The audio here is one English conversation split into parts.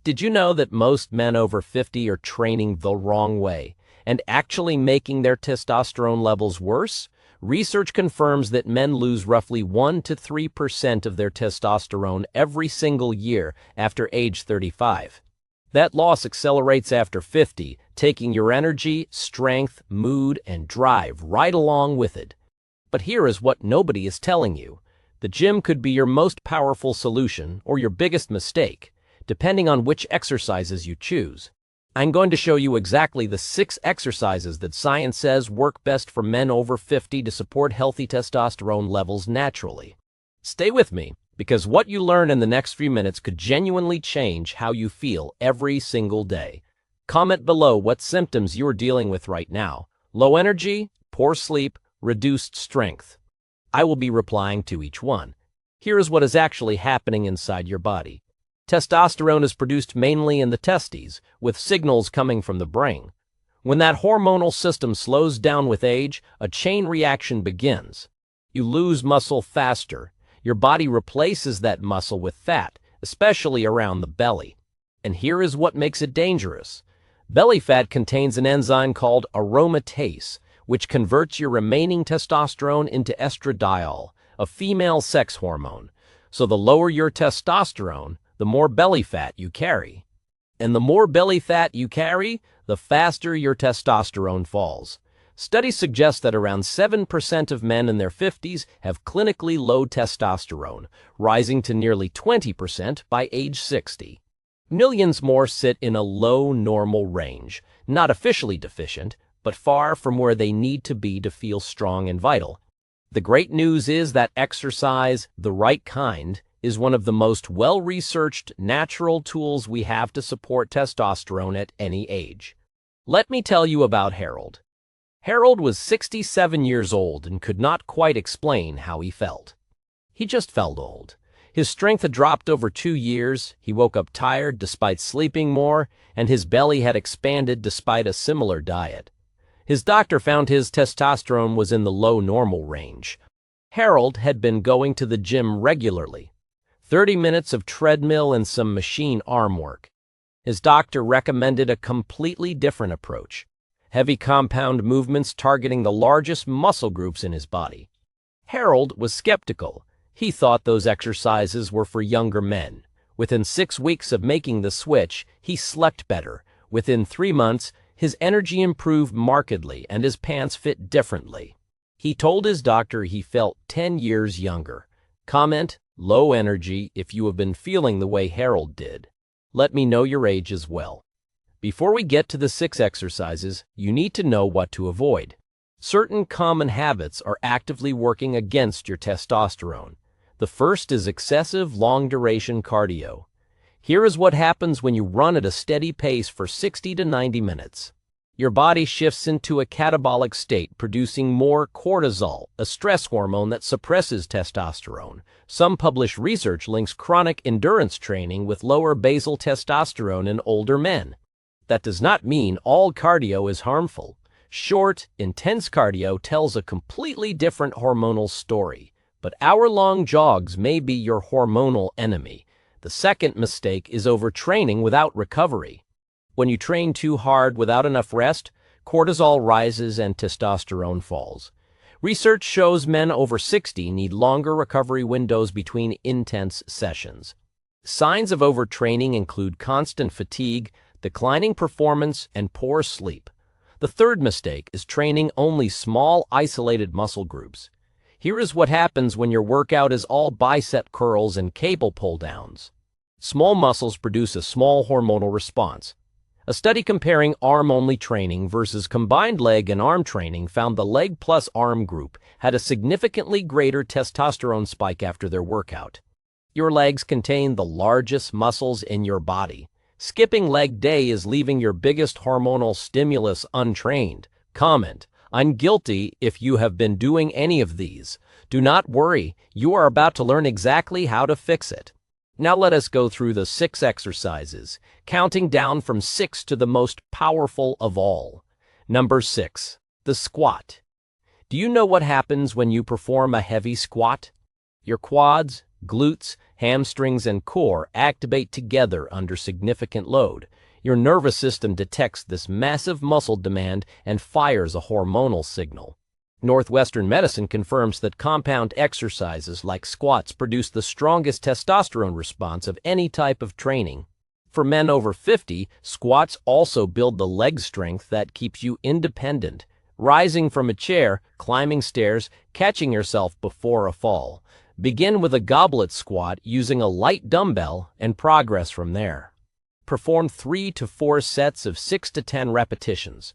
Did you know that most men over 50 are training the wrong way and actually making their testosterone levels worse? Research confirms that men lose roughly 1 to 3% of their testosterone every single year after age 35. That loss accelerates after 50, taking your energy, strength, mood, and drive right along with it. But here is what nobody is telling you. The gym could be your most powerful solution or your biggest mistake, depending on which exercises you choose. I'm going to show you exactly the 6 exercises that science says work best for men over 50 to support healthy testosterone levels naturally. Stay with me, because what you learn in the next few minutes could genuinely change how you feel every single day. Comment below what symptoms you're dealing with right now: low energy, poor sleep, reduced strength. I will be replying to each one. Here is what is actually happening inside your body. Testosterone is produced mainly in the testes, with signals coming from the brain. When that hormonal system slows down with age, a chain reaction begins. You lose muscle faster. Your body replaces that muscle with fat, especially around the belly. And here is what makes it dangerous. Belly fat contains an enzyme called aromatase, which converts your remaining testosterone into estradiol, a female sex hormone. So the lower your testosterone, the more belly fat you carry. And the more belly fat you carry, the faster your testosterone falls. Studies suggest that around 7% of men in their 50s have clinically low testosterone, rising to nearly 20% by age 60. Millions more sit in a low normal range, not officially deficient, but far from where they need to be to feel strong and vital. The great news is that exercise, the right kind, is one of the most well-researched natural tools we have to support testosterone at any age. Let me tell you about Harold. Harold was 67 years old and could not quite explain how he felt. He just felt old. His strength had dropped over 2 years, he woke up tired despite sleeping more, and his belly had expanded despite a similar diet. His doctor found his testosterone was in the low normal range. Harold had been going to the gym regularly. 30 minutes of treadmill and some machine arm work. His doctor recommended a completely different approach: heavy compound movements targeting the largest muscle groups in his body. Harold was skeptical. He thought those exercises were for younger men. Within 6 weeks of making the switch, he slept better. Within 3 months, his energy improved markedly and his pants fit differently. He told his doctor he felt 10 years younger. Comment: low energy if you have been feeling the way Harold did. Let me know your age as well. Before we get to the 6 exercises, you need to know what to avoid. Certain common habits are actively working against your testosterone. The first is excessive long-duration cardio. Here is what happens when you run at a steady pace for 60 to 90 minutes. Your body shifts into a catabolic state, producing more cortisol, a stress hormone that suppresses testosterone. Some published research links chronic endurance training with lower basal testosterone in older men. That does not mean all cardio is harmful. Short, intense cardio tells a completely different hormonal story, but hour-long jogs may be your hormonal enemy. The second mistake is overtraining without recovery. When you train too hard without enough rest, cortisol rises and testosterone falls. Research shows men over 60 need longer recovery windows between intense sessions. Signs of overtraining include constant fatigue, declining performance, and poor sleep. The third mistake is training only small, isolated muscle groups. Here is what happens when your workout is all bicep curls and cable pull-downs. Small muscles produce a small hormonal response. A study comparing arm-only training versus combined leg and arm training found the leg plus arm group had a significantly greater testosterone spike after their workout. Your legs contain the largest muscles in your body. Skipping leg day is leaving your biggest hormonal stimulus untrained. Comment: I'm guilty if you have been doing any of these. Do not worry, you are about to learn exactly how to fix it. Now let us go through the 6 exercises, counting down from 6 to the most powerful of all. Number 6, the squat. Do you know what happens when you perform a heavy squat? Your quads, glutes, hamstrings, and core activate together under significant load. Your nervous system detects this massive muscle demand and fires a hormonal signal. Northwestern medicine confirms that compound exercises like squats produce the strongest testosterone response of any type of training. For men over 50, squats also build the leg strength that keeps you independent, rising from a chair, climbing stairs, catching yourself before a fall. Begin with a goblet squat using a light dumbbell and progress from there. Perform 3 to 4 sets of 6 to 10 repetitions.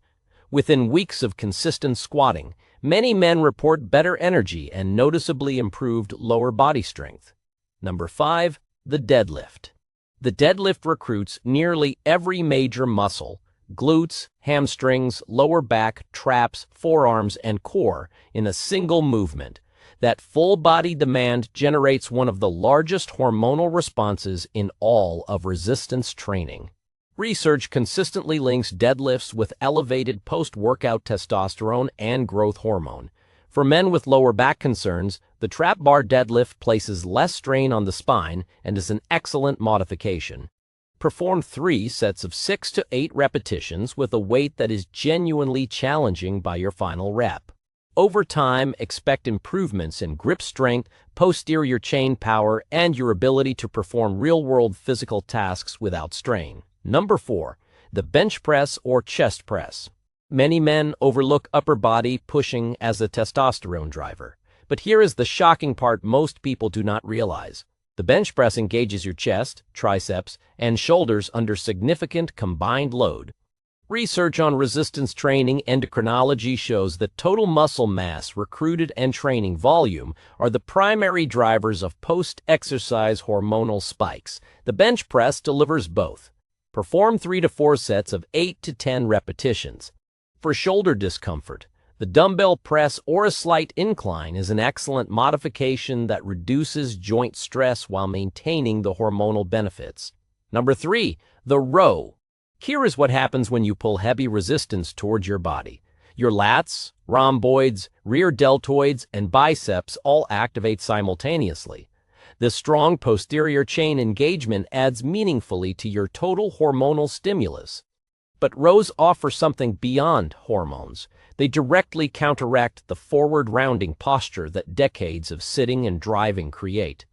Within weeks of consistent squatting, many men report better energy and noticeably improved lower body strength. Number 5. The deadlift. The deadlift recruits nearly every major muscle, glutes, hamstrings, lower back, traps, forearms, and core in a single movement. That full body demand generates one of the largest hormonal responses in all of resistance training. Research consistently links deadlifts with elevated post-workout testosterone and growth hormone. For men with lower back concerns, the trap bar deadlift places less strain on the spine and is an excellent modification. Perform 3 sets of 6 to 8 repetitions with a weight that is genuinely challenging by your final rep. Over time, expect improvements in grip strength, posterior chain power, and your ability to perform real-world physical tasks without strain. Number 4. The bench press or chest press. Many men overlook upper body pushing as a testosterone driver. But here is the shocking part most people do not realize. The bench press engages your chest, triceps, and shoulders under significant combined load. Research on resistance training endocrinology shows that total muscle mass, recruited, and training volume are the primary drivers of post-exercise hormonal spikes. The bench press delivers both. Perform 3 to 4 sets of 8 to 10 repetitions. For shoulder discomfort, the dumbbell press or a slight incline is an excellent modification that reduces joint stress while maintaining the hormonal benefits. Number 3. The row. Here is what happens when you pull heavy resistance towards your body. Your lats, rhomboids, rear deltoids, and biceps all activate simultaneously. This strong posterior chain engagement adds meaningfully to your total hormonal stimulus. But rows offer something beyond hormones. They directly counteract the forward rounding posture that decades of sitting and driving create.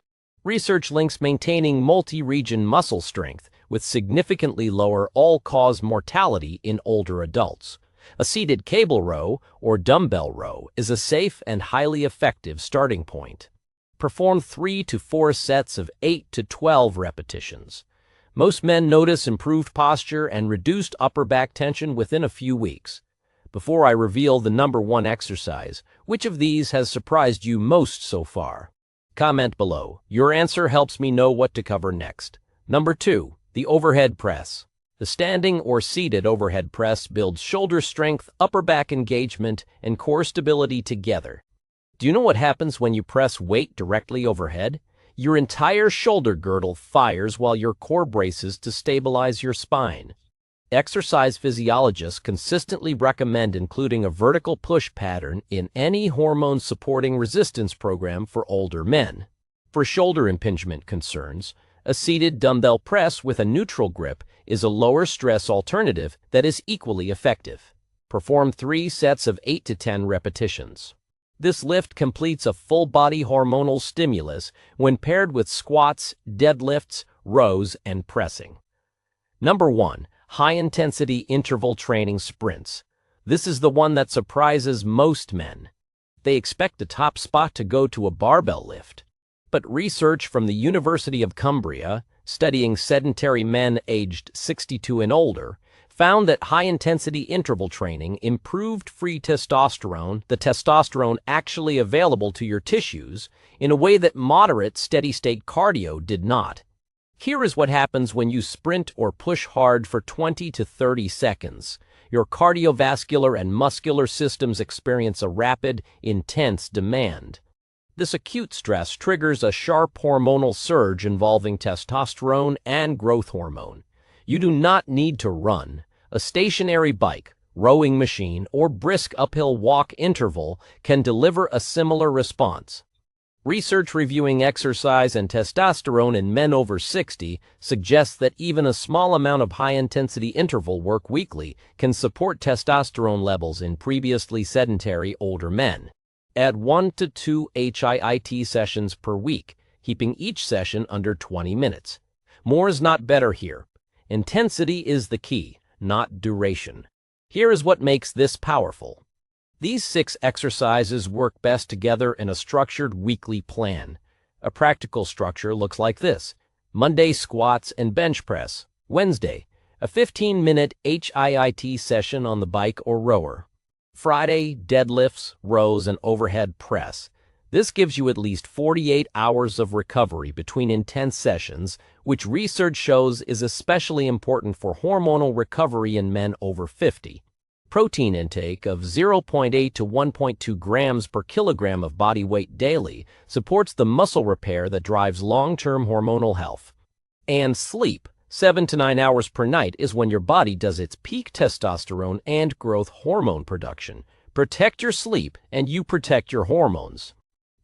Research links maintaining multi-region muscle strength with significantly lower all-cause mortality in older adults. A seated cable row or dumbbell row is a safe and highly effective starting point. Perform 3 to 4 sets of 8 to 12 repetitions. Most men notice improved posture and reduced upper back tension within a few weeks. Before I reveal the number 1 exercise, which of these has surprised you most so far? Comment below. Your answer helps me know what to cover next. Number 2. The overhead press. The standing or seated overhead press builds shoulder strength, upper back engagement, and core stability together. Do you know what happens when you press weight directly overhead? Your entire shoulder girdle fires while your core braces to stabilize your spine. Exercise physiologists consistently recommend including a vertical push pattern in any hormone-supporting resistance program for older men. For shoulder impingement concerns, a seated dumbbell press with a neutral grip is a lower-stress alternative that is equally effective. Perform 3 sets of 8 to 10 repetitions. This lift completes a full-body hormonal stimulus when paired with squats, deadlifts, rows, and pressing. Number 1. High-intensity interval training sprints. This is the one that surprises most men. They expect the top spot to go to a barbell lift. But research from the University of Cumbria, studying sedentary men aged 62 and older, found that high-intensity interval training improved free testosterone, the testosterone actually available to your tissues, in a way that moderate steady-state cardio did not. Here is what happens when you sprint or push hard for 20 to 30 seconds. Your cardiovascular and muscular systems experience a rapid, intense demand. This acute stress triggers a sharp hormonal surge involving testosterone and growth hormone. You do not need to run. A stationary bike, rowing machine, or brisk uphill walk interval can deliver a similar response. Research reviewing exercise and testosterone in men over 60 suggests that even a small amount of high-intensity interval work weekly can support testosterone levels in previously sedentary older men. Add 1 to 2 HIIT sessions per week, keeping each session under 20 minutes. More is not better here. Intensity is the key, not duration. Here is what makes this powerful. These 6 exercises work best together in a structured weekly plan. A practical structure looks like this: Monday, squats and bench press. Wednesday, a 15-minute HIIT session on the bike or rower. Friday, deadlifts, rows, and overhead press. This gives you at least 48 hours of recovery between intense sessions, which research shows is especially important for hormonal recovery in men over 50. Protein intake of 0.8 to 1.2 grams per kilogram of body weight daily supports the muscle repair that drives long-term hormonal health. And sleep, 7 to 9 hours per night, is when your body does its peak testosterone and growth hormone production. Protect your sleep and you protect your hormones.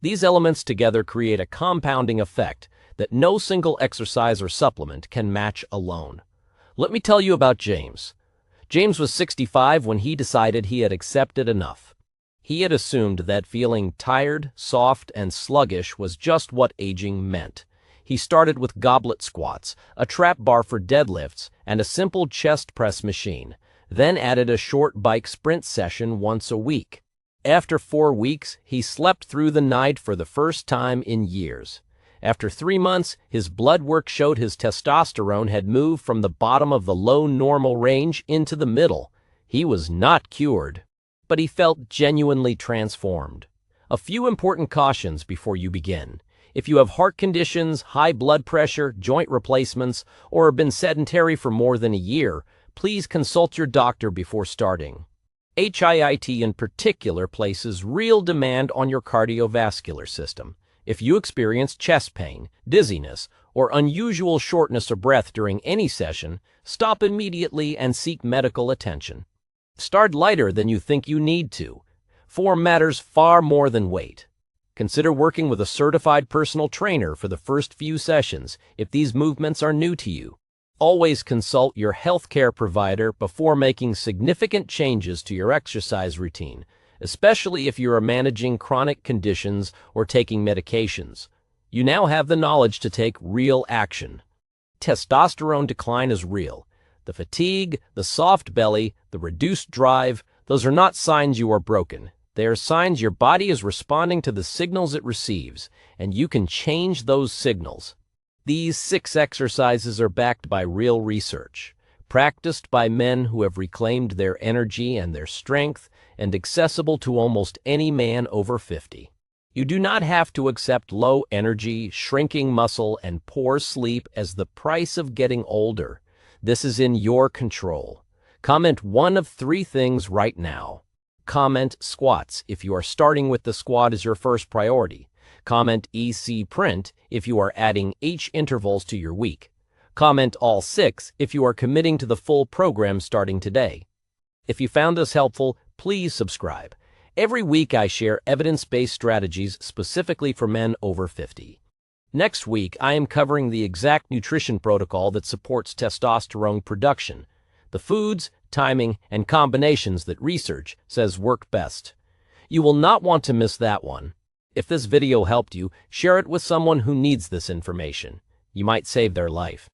These elements together create a compounding effect that no single exercise or supplement can match alone. Let me tell you about James. James was 65 when he decided he had accepted enough. He had assumed that feeling tired, soft, and sluggish was just what aging meant. He started with goblet squats, a trap bar for deadlifts, and a simple chest press machine, then added a short bike sprint session once a week. After 4 weeks, he slept through the night for the first time in years. After 3 months, his blood work showed his testosterone had moved from the bottom of the low normal range into the middle. He was not cured, but he felt genuinely transformed. A few important cautions before you begin. If you have heart conditions, high blood pressure, joint replacements, or have been sedentary for more than a year, please consult your doctor before starting. HIIT in particular places real demand on your cardiovascular system. If you experience chest pain, dizziness, or unusual shortness of breath during any session, stop immediately and seek medical attention. Start lighter than you think you need to. Form matters far more than weight. Consider working with a certified personal trainer for the first few sessions if these movements are new to you. Always consult your healthcare provider before making significant changes to your exercise routine, especially if you are managing chronic conditions or taking medications. You now have the knowledge to take real action. Testosterone decline is real. The fatigue, the soft belly, the reduced drive, those are not signs you are broken. They are signs your body is responding to the signals it receives, and you can change those signals. These 6 exercises are backed by real research, practiced by men who have reclaimed their energy and their strength, and accessible to almost any man over 50. You do not have to accept low energy, shrinking muscle, and poor sleep as the price of getting older. This is in your control. Comment one of 3 things right now. Comment squats if you are starting with the squat as your first priority. Comment EC print if you are adding H intervals to your week. Comment all 6 if you are committing to the full program starting today. If you found this helpful, please subscribe. Every week I share evidence-based strategies specifically for men over 50. Next week, I am covering the exact nutrition protocol that supports testosterone production, the foods, timing, and combinations that research says work best. You will not want to miss that one. If this video helped you, share it with someone who needs this information. You might save their life.